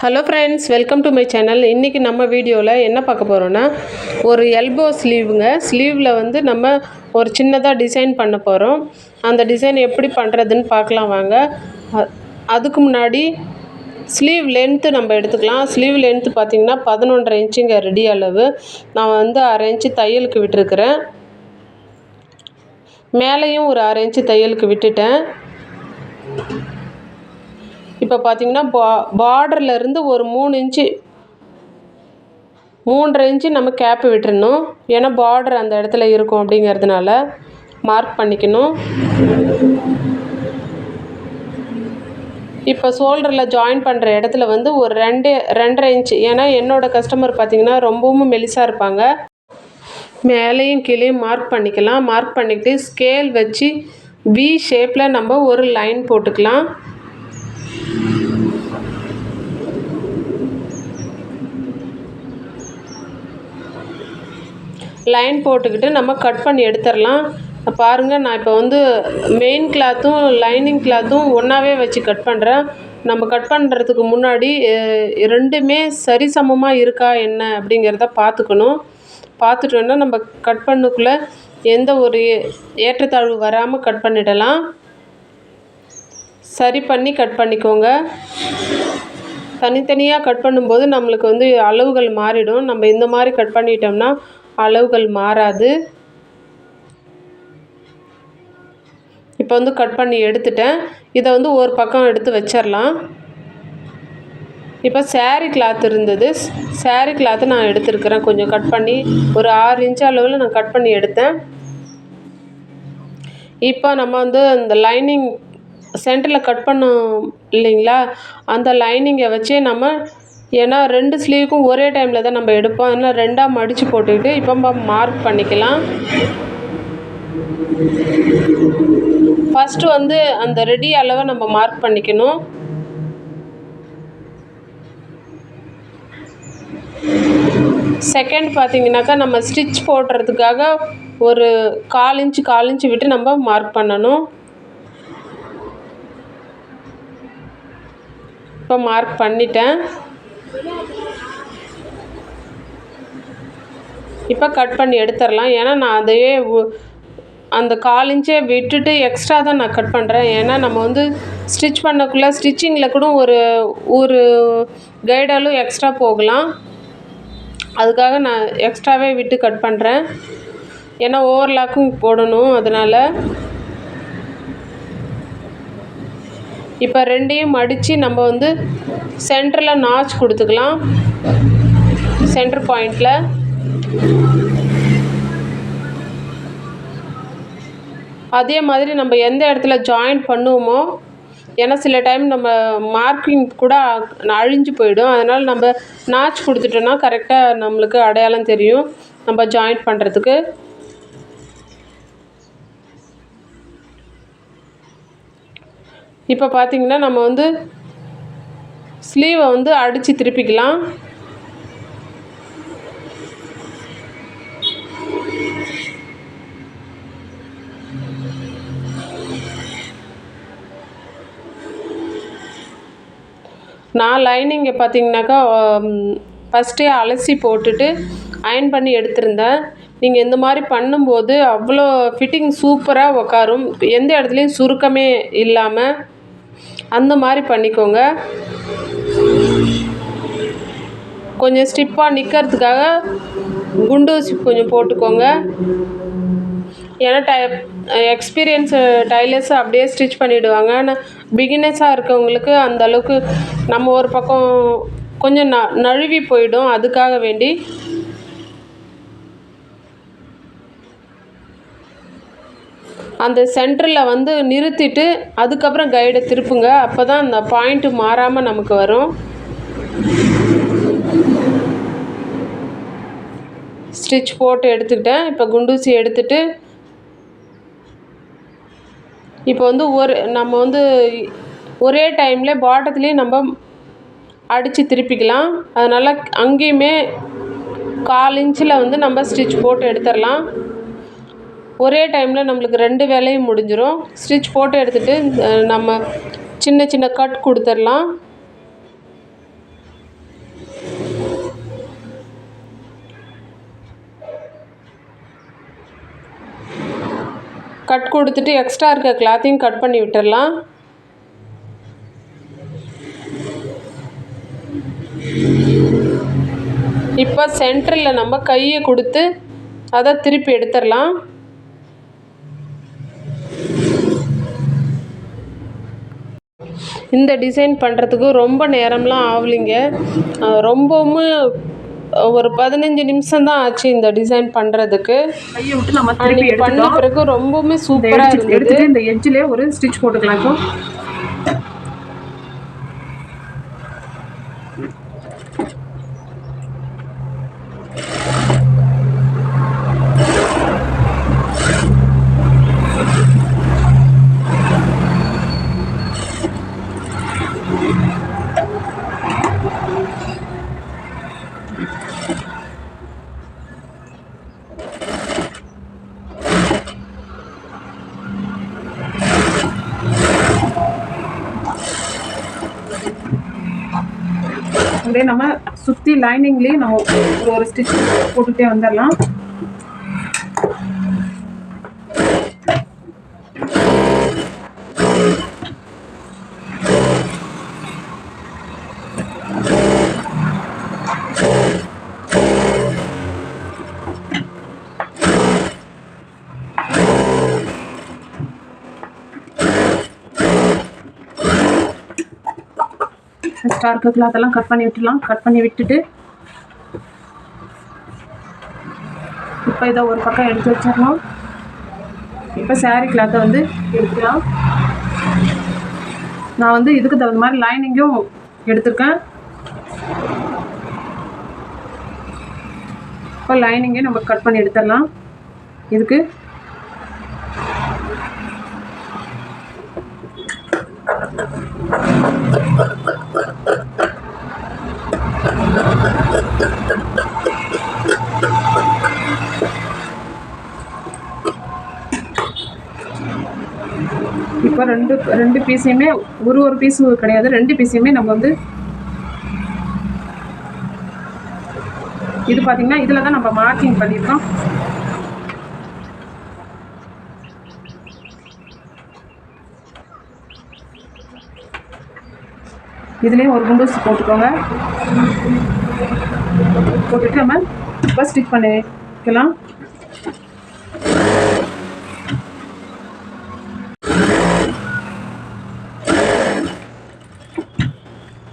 Hello friends, welcome to my channel. இன்றைக்கி நம்ம வீடியோவில் என்ன பார்க்க போகிறோன்னா, ஒரு எல்போ ஸ்லீவுங்க. ஸ்லீவில் வந்து நம்ம ஒரு சின்னதாக டிசைன் பண்ண போகிறோம். அந்த டிசைன் எப்படி பண்ணுறதுன்னு பார்க்கலாம் வாங்க. அதுக்கு முன்னாடி ஸ்லீவ் லென்த்து நம்ம எடுத்துக்கலாம். ஸ்லீவ் லென்த்து பார்த்திங்கன்னா 11.5 இன்ச்சுங்க ரெடி அளவு. நான் வந்து 1/2 இன்ச்சு தையலுக்கு விட்டுருக்குறேன். மேலேயும் ஒரு 1/2 இன்ச்சு தையலுக்கு விட்டுட்டேன். இப்போ பார்த்திங்கன்னா பார்டர்லேருந்து ஒரு 3 இன்ச்சு 3.5 இன்ச்சு நம்ம கேப்பு விட்டுறணும். ஏன்னா பார்டர் அந்த இடத்துல இருக்கும் அப்படிங்கிறதுனால மார்க் பண்ணிக்கணும். இப்போ ஷோல்டரில் ஜாயின் பண்ணுற இடத்துல வந்து ஒரு 2.5 இன்ச்சு. ஏன்னா என்னோடய கஸ்டமர் பார்த்திங்கன்னா ரொம்பவும் மெலிசாக இருப்பாங்க. மேலேயும் கீழேயும் மார்க் பண்ணிக்கலாம். மார்க் பண்ணிக்கிட்டு ஸ்கேல் வச்சு வி ஷேப்பில் நம்ம ஒரு லைன் போட்டுக்கலாம். லைன் போட்டுக்கிட்டு நம்ம கட் பண்ணி எடுத்துடலாம். பாருங்கள், நான் இப்போ வந்து மெயின் கிளாத்தும் லைனிங் கிளாத்தும் ஒன்றாவே வச்சு கட் பண்ணுறேன். நம்ம கட் பண்ணுறதுக்கு முன்னாடி ரெண்டுமே சரிசமமாக இருக்கா என்ன அப்படிங்கிறத பார்த்துக்கணும். பார்த்துட்டோன்னா நம்ம கட் பண்ணக்குள்ளே எந்த ஒரு ஏற்றத்தாழ்வு வராமல் கட் பண்ணிடலாம். சரி பண்ணி கட் பண்ணிக்கோங்க. தனித்தனியாக கட் பண்ணும்போது நம்மளுக்கு வந்து அளவுகள் மாறிடும். நம்ம இந்த மாதிரி கட் பண்ணிட்டோம்னா அளவுகள் மாறாது. இப்போ வந்து கட் பண்ணி எடுத்துட்டேன். இதை வந்து ஒரு பக்கம் எடுத்து வச்சிடலாம். இப்போ saree கிளாத் இருந்தது. saree கிளாத்தை நான் எடுத்துருக்கிறேன். கொஞ்சம் கட் பண்ணி ஒரு 6 இன்ச்சு அளவில் நான் கட் பண்ணி எடுத்தேன். இப்போ நம்ம வந்து அந்த லைனிங் சென்டரில் கட் பண்ணோம் இல்லைங்களா, அந்த லைனிங்கை வச்சே நம்ம, ஏன்னா 2 ஸ்லீவுக்கும் ஒரே டைமில் தான் நம்ம எடுப்போம். அதனால் 2ஆக மடித்து போட்டுக்கிட்டு இப்போ மார்க் பண்ணிக்கலாம். ஃபஸ்ட்டு வந்து அந்த ரெடி அளவை நம்ம மார்க் பண்ணிக்கணும். செகண்ட் பார்த்திங்கனாக்கா நம்ம ஸ்டிச் போடுறதுக்காக ஒரு 1/4 இன்ச்சு விட்டு நம்ம மார்க் பண்ணணும். இப்போ மார்க் பண்ணிட்டேன். இப்போ கட் பண்ணி எடுத்துடலாம். ஏன்னா நான் அதையே அந்த 1/4 இன்ச்சை விட்டுட்டு எக்ஸ்ட்ரா தான் நான் கட் பண்ணுறேன். ஏன்னா நம்ம வந்து ஸ்டிச் பண்ணக்குள்ளே ஸ்டிச்சிங்கில் கூட ஒரு கைடாலும் எக்ஸ்ட்ரா போகலாம். அதுக்காக நான் எக்ஸ்ட்ராவே விட்டு கட் பண்ணுறேன். ஏன்னா ஓவர்லாக்கும் போடணும். அதனால் இப்போ 2ஐயும் மடித்து நம்ம வந்து சென்டரில் நாச் கொடுத்துக்கலாம். சென்டர் பாயிண்டில் அதே மாதிரி நம்ம எந்த இடத்துல ஜாயின் பண்ணுவோமோ, ஏன்னா சில டைம் நம்ம மார்க்கிங் கூட அழிஞ்சு போயிடும். அதனால் நம்ம நாச் கொடுத்துட்டோன்னா கரெக்டாக நம்மளுக்கு அடையாளம் தெரியும் நம்ம ஜாயின் பண்ணுறதுக்கு. இப்போ பார்த்திங்கன்னா நம்ம வந்து ஸ்லீவை வந்து அடித்து திருப்பிக்கலாம். நான் லைனிங்கை பார்த்திங்கனாக்கா ஃபஸ்ட்டே அலசி போட்டுட்டு அயன் பண்ணி எடுத்திருந்தேன். நீங்கள் இந்த மாதிரி பண்ணும்போது அவ்வளோ ஃபிட்டிங் சூப்பராக உக்காரும். எந்த இடத்துலையும் சுருக்கமே இல்லாமல் அந்த மாதிரி பண்ணிக்கோங்க. கொஞ்சம் ஸ்டிப்பாக நிற்கிறதுக்காக குண்டூசி கொஞ்சம் போட்டுக்கோங்க. ஏன்னா எக்ஸ்பீரியன்ஸ் டைலர்ஸ் அப்படியே ஸ்டிச் பண்ணிவிடுவாங்க. ஆனால் பிகினர்ஸாக இருக்கவங்களுக்கு அந்த அளவுக்கு நம்ம ஒரு பக்கம் கொஞ்சம் நழுவி போயிடும். அதுக்காக வேண்டி அந்த சென்டரில் வந்து நிறுத்திட்டு அதுக்கப்புறம் கைடை திருப்புங்க. அப்போ தான் அந்த பாயிண்ட்டு மாறாமல் நமக்கு வரும். ஸ்டிச் போட்டு எடுத்துக்கிட்டேன். இப்போ குண்டூசி எடுத்துகிட்டு இப்போ வந்து நம்ம வந்து ஒரே டைமில் பாட்டத்துலேயும் நம்ம அடித்து திருப்பிக்கலாம். அதனால் அங்கேயுமே 1/4 இன்ச்சில் வந்து நம்ம ஸ்டிச் போட்டு எடுத்துடலாம். ஒரே டைமில் நம்மளுக்கு 2 வேலையும் முடிஞ்சிடும். ஸ்டிச் போட்டு எடுத்துகிட்டு நம்ம சின்ன சின்ன கட் கொடுத்துடலாம். கட் கொடுத்துட்டு எக்ஸ்ட்ரா இருக்க கிளாத்தையும் கட் பண்ணி விட்டுடலாம். இப்போ சென்டரில் நம்ம கையை கொடுத்து அதை திருப்பி எடுத்துடலாம். இந்த டிசைன் பண்ணுறதுக்கு ரொம்ப நேரம்லாம் ஆகலிங்க. ரொம்பவும் ஒரு 15 நிமிஷம் தான் ஆச்சு இந்த டிசைன் பண்ணுறதுக்கு. கையை விட்டு நம்ம திருப்பி பண்ண பிறகு ரொம்பவுமே சூப்பராக இருந்தது. இந்த எட்ஜிலே ஒரு ஸ்டிச் போட்டுக்கலாம். இப்போ அப்படியே நம்ம சுற்றி லைனிங்லேயே நம்ம ஒரு ஸ்டிச் போட்டுகிட்டே வந்துடலாம். எக்ஸ்ட்ரா இருக்க கிளாத்தெல்லாம் கட் பண்ணி விட்டுடலாம். கட் பண்ணி விட்டுட்டு இப்போ இதை ஒரு பக்கம் எடுத்து வச்சிடலாம். இப்போ saree கிளாத்தை வந்து எடுத்துக்கலாம். நான் வந்து இதுக்கு தகுந்த மாதிரி லைனிங்கும் எடுத்திருக்கேன். இப்போ லைனிங்கே நம்ம கட் பண்ணி எடுத்துடலாம். இதுக்கு இப்போ ரெண்டு பீஸையுமே ஒரு பீஸு கிடையாது, 2 பீஸையுமே நம்ம வந்து இது பார்த்தீங்கன்னா இதில் தான் நம்ம மார்க்கிங் பண்ணியிருக்கோம். இதுலேயும் ஒரு குண்டூசி போட்டுக்கோங்க. போட்டுட்டு நம்ம இப்போ ஸ்டிச் பண்ணிக்கலாம்.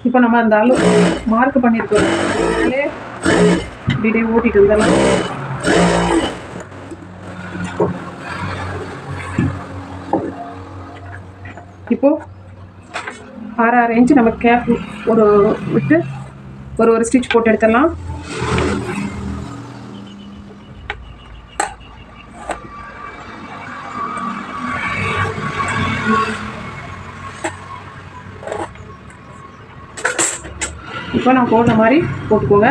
இப்போ நம்ம அந்த அளவு மார்க் பண்ணியிருக்கோம், இப்படியே ஓட்டிட்டு வந்துடலாம். இப்போ 6 இன்ச்சு நம்ம கேப் விட்டு ஒரு ஸ்டிச் போட்டு எடுத்துடலாம். இப்போ நான் போடுற மாதிரி போட்டுக்கோங்க.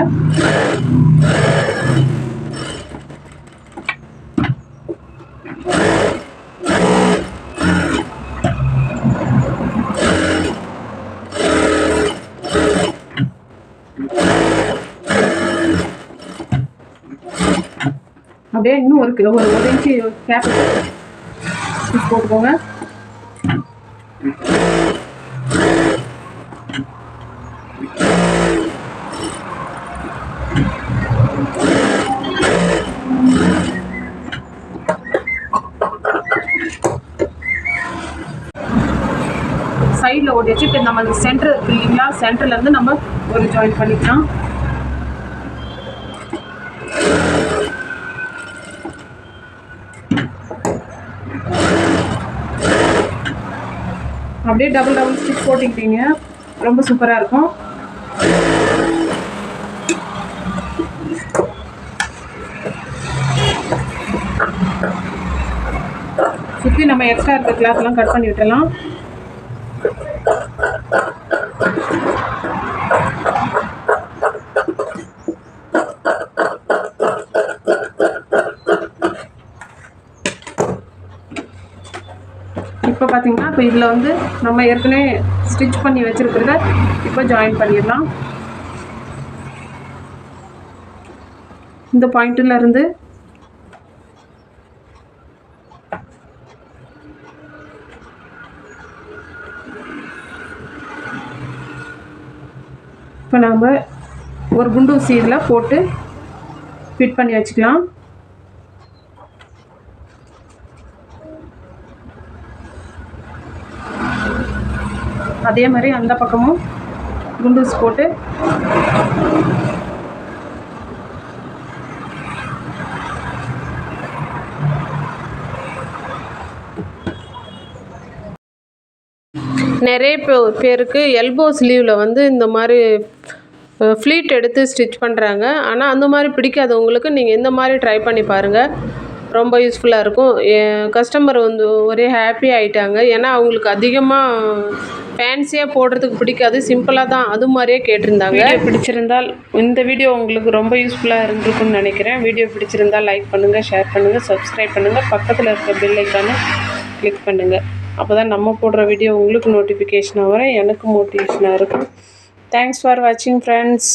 அப்படியே இன்னும் ஒரு இன்ச்சு கேப் போட்டுக்கோங்க. சைடில் ஓடி வச்சு இப்போ நம்ம சென்டர் இருக்கு இல்லைங்களா, சென்டர்லேருந்து நம்ம ஒரு ஜாயின் பண்ணிக்கலாம். அப்படியே டபுள் ஸ்டிச் போட்டுக்கிட்டீங்க, ரொம்ப சூப்பராக இருக்கும். சுற்றி நம்ம எக்ஸ்ட்ரா இருக்க கிளாத்லாம் கட் பண்ணி விட்டுலாம். இப்போ பார்த்தீங்கன்னா இப்போ இதில் வந்து நம்ம ஏற்கனவே ஸ்டிச் பண்ணி வச்சுருக்கிறத இப்போ ஜாயின் பண்ணிடலாம். இந்த பாயிண்ட்டில் இருந்து இப்போ நம்ம ஒரு குண்டு ஊசி இதில் போட்டு ஃபிட் பண்ணி வச்சுக்கலாம். அதே மாதிரி அந்த பக்கமும் குண்டு ஊசி போட்டு நிறைய பேருக்கு எல்போ ஸ்லீவில் வந்து இந்த மாதிரி ஃப்ளீட் எடுத்து ஸ்டிச் பண்ணுறாங்க. ஆனால் அந்த மாதிரி பிடிக்காதவங்களுக்கு நீங்கள் இந்த மாதிரி ட்ரை பண்ணி பாருங்கள், ரொம்ப யூஸ்ஃபுல்லாக இருக்கும். என் கஸ்டமர் வந்து ஒரே ஹாப்பி ஆகிட்டாங்க. ஏன்னா அவங்களுக்கு அதிகமாக ஃபேன்சியாக போடுறதுக்கு பிடிக்காது, சிம்பிளாக தான் அது மாதிரியே கேட்டிருந்தாங்க. வீடியோ பிடிச்சிருந்தால் இந்த வீடியோ உங்களுக்கு ரொம்ப யூஸ்ஃபுல்லாக இருந்திருக்குன்னு நினைக்கிறேன். வீடியோ பிடிச்சிருந்தால் லைக் பண்ணுங்கள், ஷேர் பண்ணுங்கள், சப்ஸ்கிரைப் பண்ணுங்கள், பக்கத்தில் இருக்க பெல் ஐக்கானை கிளிக் பண்ணுங்கள். அப்போ தான் நம்ம போடுற வீடியோ உங்களுக்கு நோட்டிஃபிகேஷனாக வரும், எனக்கு மோட்டிவேஷனாக இருக்கும். தேங்க்ஸ் ஃபார் வாட்சிங் ஃப்ரெண்ட்ஸ்.